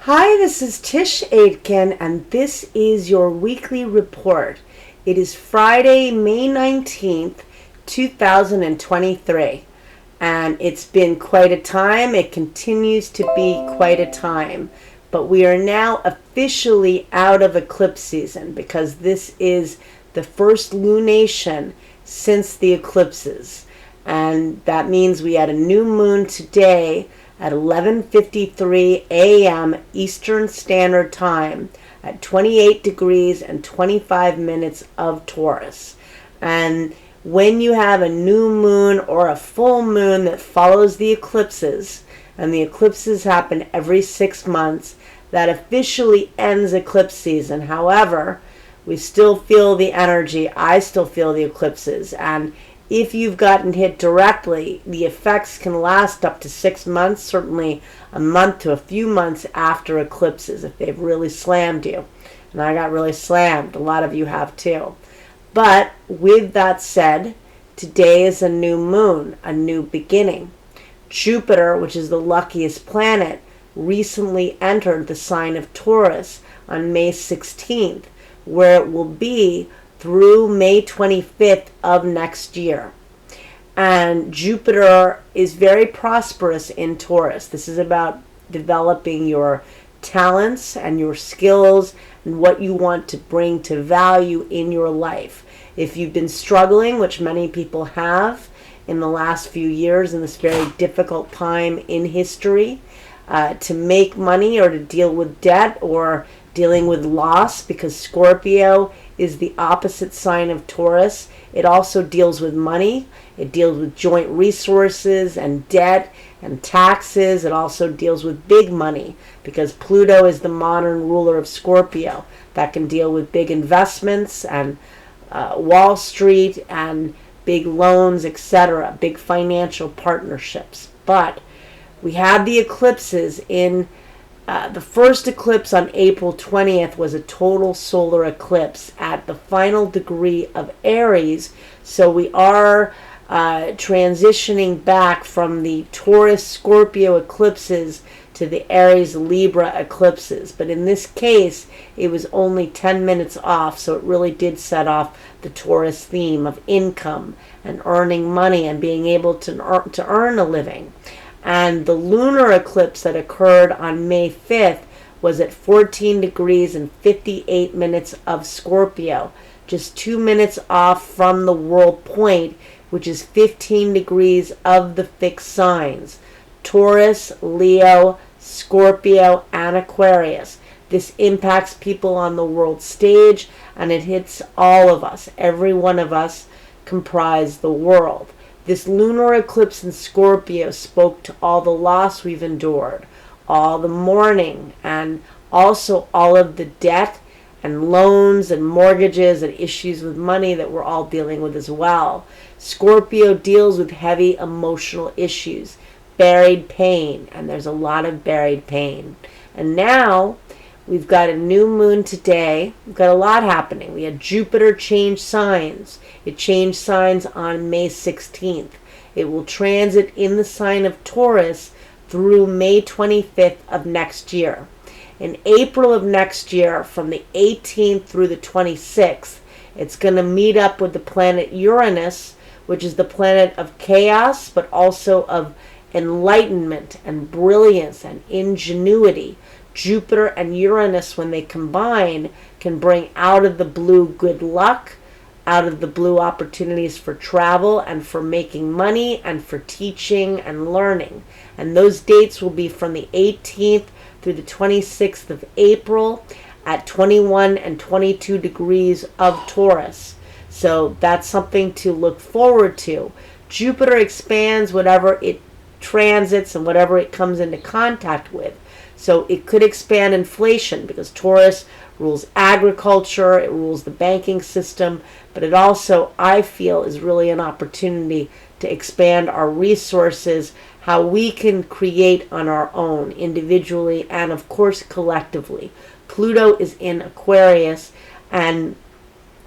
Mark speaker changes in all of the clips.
Speaker 1: Hi, this is Tisch Aitken, and this is your weekly report. It is Friday, May 19th, 2023, and it's been quite a time. It continues to be quite a time, but we are now officially out of eclipse season because this is the first lunation since the eclipses, and that means we had a new moon today at 11:53 a.m. Eastern Standard Time at 28 degrees and 25 minutes of Taurus. And when you have a new moon or a full moon that follows the eclipses, and the eclipses happen every 6 months, that officially ends eclipse season. However, we still feel the energy. I still feel the eclipses, and if you've gotten hit directly, the effects can last up to 6 months, certainly a month to a few months after eclipses if they've really slammed you. And I got really slammed. A lot of you have too. But with that said, today is a new moon, a new beginning. Jupiter, which is the luckiest planet, recently entered the sign of Taurus on May 16th, where it will be through May 25th of next year. And Jupiter is very prosperous in Taurus. This is about developing your talents and your skills and what you want to bring to value in your life. If you've been struggling, which many people have in the last few years in this very difficult time in history, to make money or to deal with debt or dealing with loss, because Scorpio is the opposite sign of Taurus. It also deals with money. It deals with joint resources and debt and taxes. It also deals with big money because Pluto is the modern ruler of Scorpio that can deal with big investments and Wall Street and big loans, etc., big financial partnerships. But we had the eclipses in the first eclipse on April 20th was a total solar eclipse at the final degree of Aries. So we are transitioning back from the Taurus Scorpio eclipses to the Aries Libra eclipses. But in this case, it was only 10 minutes off, so it really did set off the Taurus theme of income and earning money and being able to earn a living. And the lunar eclipse that occurred on May 5th was at 14 degrees and 58 minutes of Scorpio, just 2 minutes off from the world point, which is 15 degrees of the fixed signs: Taurus, Leo, Scorpio, and Aquarius. This impacts people on the world stage, and it hits all of us. Every one of us comprise the world. This lunar eclipse in Scorpio spoke to all the loss we've endured, all the mourning, and also all of the debt and loans and mortgages and issues with money that we're all dealing with as well. Scorpio deals with heavy emotional issues, buried pain, and there's a lot of buried pain. And now we've got a new moon today. We've got a lot happening. We had Jupiter change signs. It changed signs on May 16th. It will transit in the sign of Taurus through May 25th of next year. In April of next year, from the 18th through the 26th, it's going to meet up with the planet Uranus, which is the planet of chaos, but also of enlightenment and brilliance and ingenuity. Jupiter and Uranus, when they combine, can bring out of the blue good luck, out of the blue opportunities for travel and for making money and for teaching and learning. And those dates will be from the 18th through the 26th of April at 21 and 22 degrees of Taurus. So that's something to look forward to. Jupiter expands whatever it transits and whatever it comes into contact with. So it could expand inflation because Taurus rules agriculture, it rules the banking system, but it also, I feel, is really an opportunity to expand our resources, how we can create on our own, individually and, of course, collectively. Pluto is in Aquarius, and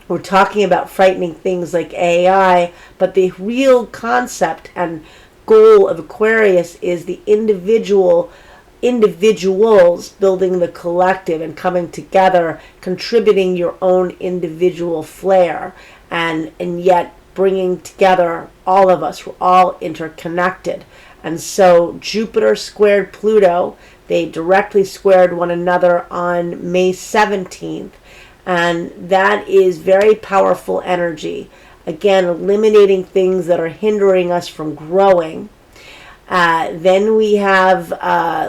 Speaker 1: we're talking about frightening things like AI, but the real concept and goal of Aquarius is the individual individuals building the collective and coming together, contributing your own individual flair, and yet bringing together all of us. We're all interconnected. And so Jupiter squared Pluto. They directly squared one another on May 17th. And that is very powerful energy. Again, eliminating things that are hindering us from growing. Then we have,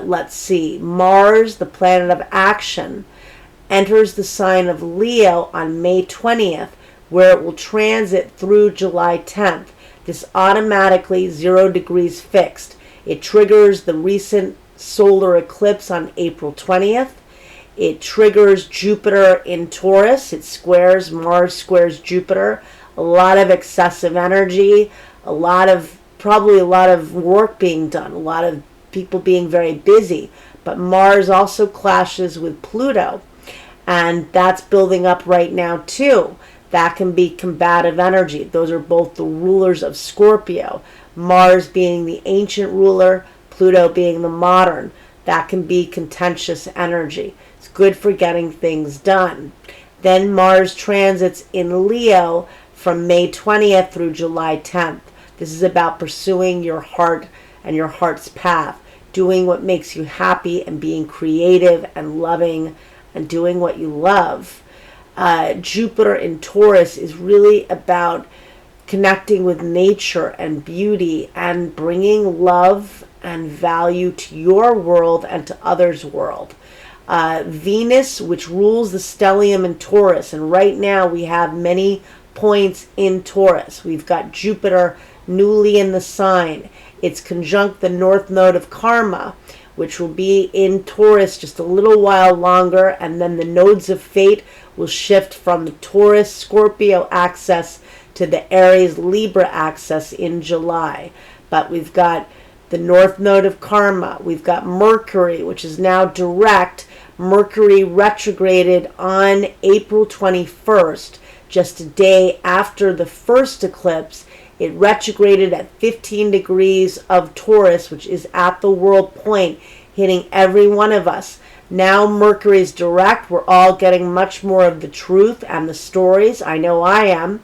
Speaker 1: let's see, Mars, the planet of action, enters the sign of Leo on May 20th, where it will transit through July 10th. This automatically 0 degrees fixed. It triggers the recent solar eclipse on April 20th. It triggers Jupiter in Taurus. It squares, Mars squares Jupiter. A lot of excessive energy, probably a lot of work being done, a lot of people being very busy. But Mars also clashes with Pluto, and that's building up right now too. That can be combative energy. Those are both the rulers of Scorpio. Mars being the ancient ruler, Pluto being the modern. That can be contentious energy. It's good for getting things done. Then Mars transits in Leo from May 20th through July 10th. This is about pursuing your heart and your heart's path, doing what makes you happy and being creative and loving and doing what you love. Jupiter in Taurus is really about connecting with nature and beauty and bringing love and value to your world and to others' world. Venus, which rules the stellium in Taurus, and right now we have many points in Taurus. We've got Jupiter newly in the sign. It's conjunct the north node of Karma, which will be in Taurus just a little while longer, and then the nodes of fate will shift from the Taurus Scorpio axis to the Aries Libra axis in July. But we've got the north node of Karma. We've got Mercury, which is now direct. Mercury retrograded on April 21st, just a day after the first eclipse. It retrograded at 15 degrees of Taurus, which is at the world point, hitting every one of us. Now Mercury is direct. We're all getting much more of the truth and the stories. I know I am.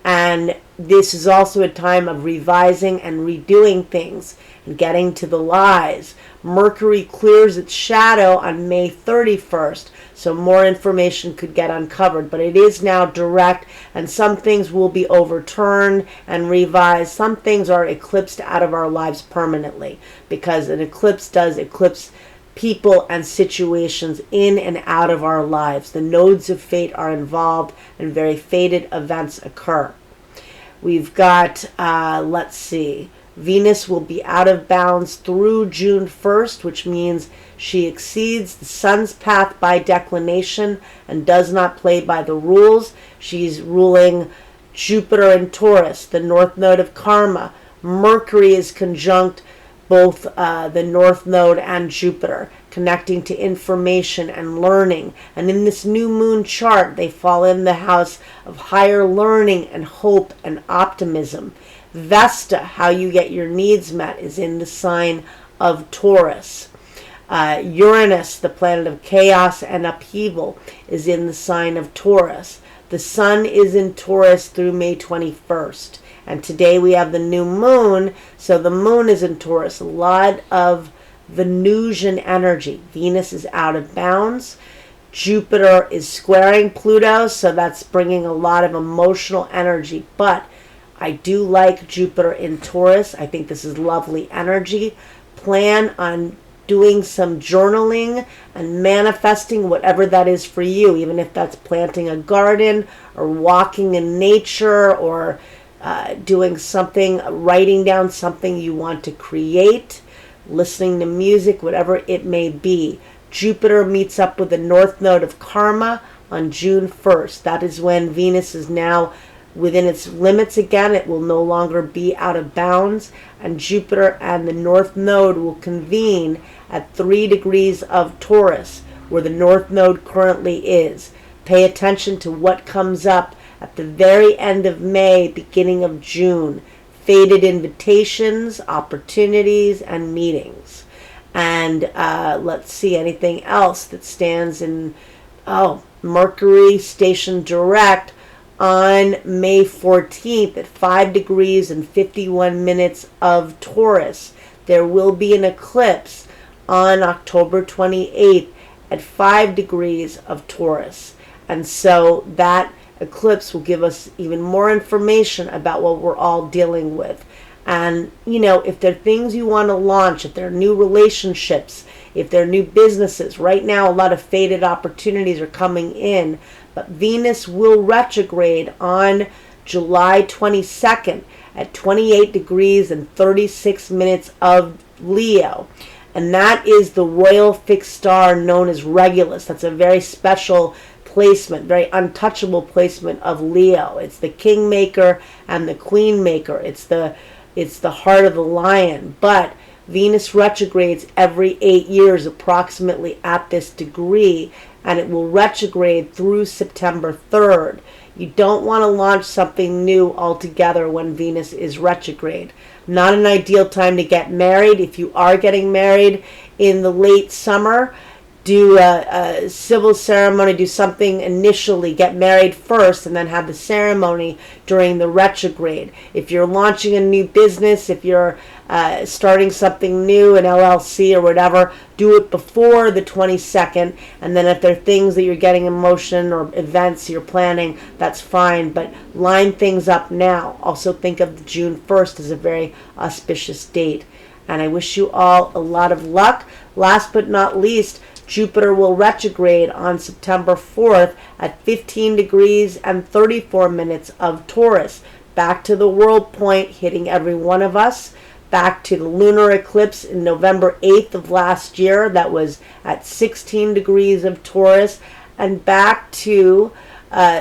Speaker 1: And this is also a time of revising and redoing things and getting to the lies. Mercury clears its shadow on May 31st, so more information could get uncovered. But it is now direct, and some things will be overturned and revised. Some things are eclipsed out of our lives permanently, because an eclipse does eclipse people and situations in and out of our lives. The nodes of fate are involved, and very fated events occur. We've got, let's see, Venus will be out of bounds through June 1st, which means she exceeds the sun's path by declination and does not play by the rules. She's ruling Jupiter in Taurus, the north node of Karma. Mercury is conjunct both the north node and Jupiter, connecting to information and learning. And in this new moon chart, they fall in the house of higher learning and hope and optimism. Vesta, how you get your needs met, is in the sign of Taurus. Uranus, the planet of chaos and upheaval, is in the sign of Taurus. The sun is in Taurus through May 21st. And today we have the new moon, so the moon is in Taurus. A lot of Venusian energy. Venus is out of bounds. Jupiter is squaring Pluto, so that's bringing a lot of emotional energy. But I do like Jupiter in Taurus. I think this is lovely energy. Plan on doing some journaling and manifesting whatever that is for you, even if that's planting a garden or walking in nature or doing something, writing down something you want to create, listening to music, whatever it may be. Jupiter meets up with the north node of Karma on June 1st. That is when Venus is now within its limits again. It will no longer be out of bounds, and Jupiter and the north node will convene at 3 degrees of Taurus, where the north node currently is. Pay attention to what comes up at the very end of May, beginning of June. Fated invitations, opportunities, and meetings. And let's see, anything else that stands in, Mercury stationed direct on May 14th at 5 degrees and 51 minutes of Taurus. There will be an eclipse on October 28th at 5 degrees of Taurus. And so that eclipse will give us even more information about what we're all dealing with. And, if there are things you want to launch, if there are new relationships, if there are new businesses, right now a lot of faded opportunities are coming in. But Venus will retrograde on July 22nd at 28 degrees and 36 minutes of Leo. And that is the royal fixed star known as Regulus. That's a very special placement, very untouchable placement of Leo. It's the kingmaker and the queenmaker. It's the heart of the lion. But Venus retrogrades every 8 years approximately at this degree, and it will retrograde through September 3rd. You don't want to launch something new altogether when Venus is retrograde. Not an ideal time to get married. If you are getting married in the late summer, do a civil ceremony, do something initially, get married first, and then have the ceremony during the retrograde. If you're launching a new business, if you're starting something new, an LLC or whatever, do it before the 22nd, and then if there are things that you're getting in motion or events you're planning, that's fine, but line things up now. Also think of June 1st as a very auspicious date. And I wish you all a lot of luck. Last but not least, Jupiter will retrograde on September 4th at 15 degrees and 34 minutes of Taurus. Back to the world point, hitting every one of us. Back to the lunar eclipse in November 8th of last year. That was at 16 degrees of Taurus. And back to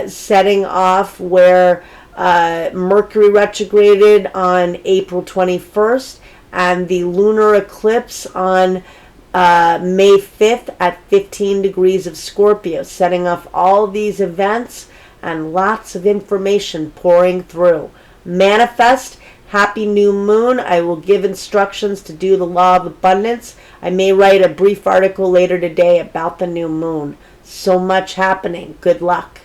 Speaker 1: setting off where Mercury retrograded on April 21st. And the lunar eclipse on May 5th at 15 degrees of Scorpio, setting off all these events and lots of information pouring through. Manifest, happy new moon. I will give instructions to do the law of abundance. I may write a brief article later today about the new moon. So much happening. Good luck.